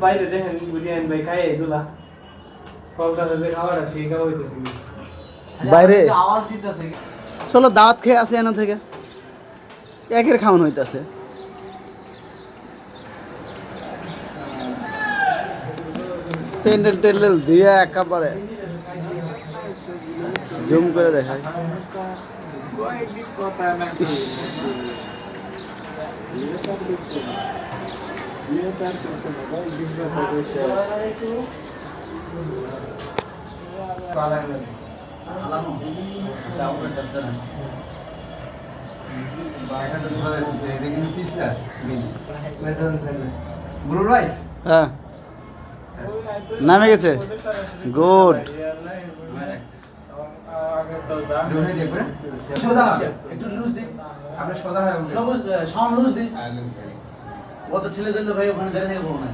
বাইরে দেখেন বুঝিয়েন ভাই খাই এগুলা কলকাতা যে খাওয়াটা সেই খাওয়া হইতেছে বাইরে আওয়াজ দিতেছে চলো দাওয়াত খেয়ে আসি এখান থেকে একের খাওয়ান হইতাছে প্যান্ডেল টেন্ডেল দিয়ে একেবারে জুম করে দেখায় ইস, হ্যাঁ নামে গেছে গুড একটু লুজ দিন আপনি সোজা হয় সাউন্ড লুজ দিন ও তো ঠেলে দিল ভাই ওখানে দাঁড়িয়ে থেকে বলো না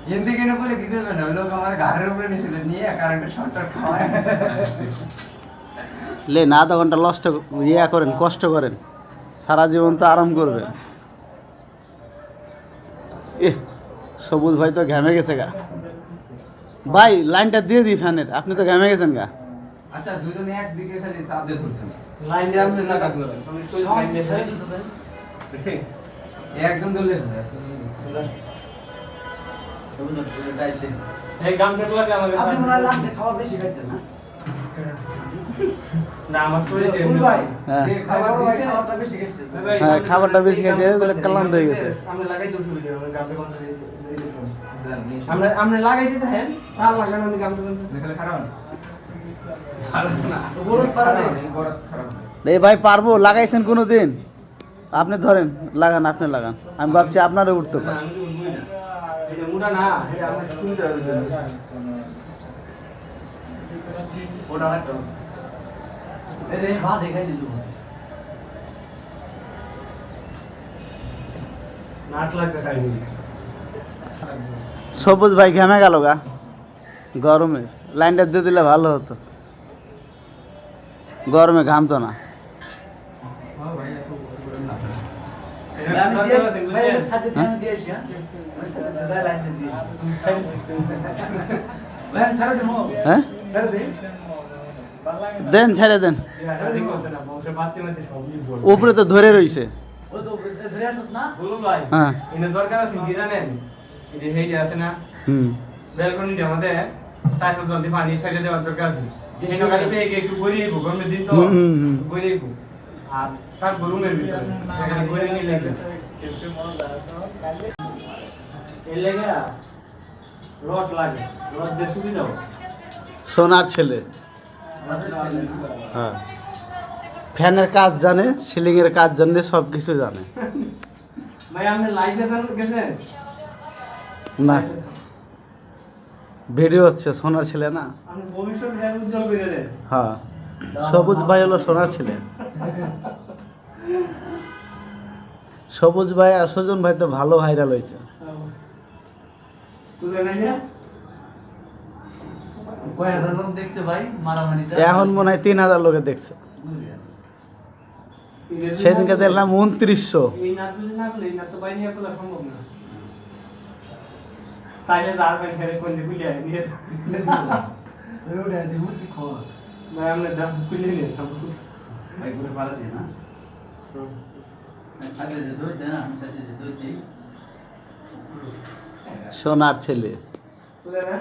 হিন্দি কেন বলে কিছু হবে না ওই লোক আমার ঘাড়ের উপরে নিয়েছিল নিয়ে কারেন্টের শর্টটা খাওয়ায় লেন আধা ঘন্টা লস্ট ইয়া করেন কষ্ট করেন সারা জীবন তো আরাম করবেন সবুজ ভাই তো ঘেমে গেছে গা ভাই লাইনটা দিয়ে দিই ফ্যানের আপনি তো ঘেমে গেছেন গা আচ্ছা দুজনে একদিকে খালি চাপ দিয়ে ধরছেন লাইন দিয়ে আপনি লাগা করেন লাইন দিয়ে সাইজ তো দেন একজন ধরলে এই গামটা তো লাগে আমাদের আপনি মনে হয় লাগছে খাবার বেশি খাইছেন না না আমার শরীরে ভাই হ্যাঁ যে খাবার দিছে খাবারটা বেশি খাইছে হ্যাঁ খাবারটা বেশি খাইছে তাহলে কালাম হয়ে গেছে আমরা লাগাই দোষ ভিডিও গামটা কোন আমরা লাগাই দিতে হ্যাঁ আর লাগানো আমি গামটা দেখলে খারাপ না গরত পারা নেই এই ভাই পারবো লাগাইছেন কোনো দিন আপনি ধরেন লাগান আপনি লাগান আমি ভাবছি আপনারও উঠতে পারে আমি উঠবই না এটা মুড়া না এটা আমরা শুনতে হবে ওটা লাগতো এই ভাত দেখাই দিত নাট লাগবে খাইনি সবুজ ভাই ঘেমে গেল গা গরমে লাইনটা দিয়ে দিলে ভালো হতো গরমে ঘামতো না আমি দিয়েছি ভাই এর সাথে আমি দিয়েছি হ্যাঁ ওই সাথে দাদা লাইন দিয়েছি ভাই ছাড়া দেবো হ্যাঁ ছাড়া দে দেন ছেড়ে দেন উপরে তো ধরে রইছে ও তো ধরে আসছ না বলুন ভাই হ্যাঁ এনে দরকার আছে কি জানেন এই যে হেইটা আছে না হুম বেলকনিতে আমাদের সাইকেল জলদি পানি সাইডে দেওয়ার দরকার আছে এনে খালি বেগে একটু গড়িয়ে গো গরমের দিন তো গড়িয়ে গো আর তার রুমের ভিতরে এখানে গড়িয়ে নিয়ে লাগে এই লাগে রড লাগে রড দিয়ে সুবিধা হবে সোনার ছেলে হ্যাঁ ফ্যানের কাজ জানে সিলিং এর কাজ জানে সব কিছু জানে ভাই আপনি লাইভে গেছেন না ভিডিও হচ্ছে সোনার ছেলে না আপনি ভবিষ্যৎ উজ্জ্বল করে দেন হ্যাঁ সবুজ ভাই হলো সোনার ছেলে সবুজ ভাই আর সুজন ভাই তো ভালো ভাইরাল হয়েছে তুলে নাই না কয় হাজার লোক দেখছে ভাই মারামারিটা এখন মনে হয় 3000 লোকে দেখছে সেদিনকে দেখলাম 2900 এই নাচ বুঝি না করলে এই নাচ তো বাইরে নিয়ে করা সম্ভব না তাইলে যার ভাই ফেরে কোন দিকে লিয়ে নিয়ে ওটা দিমু কি খবর ভাই আমরা দাম কুলি নিয়ে ভাই করে পালা দিয়ে না সাথে যে দই দেন আমি সাথে যে দই দিই সোনার ছেলে তুলে না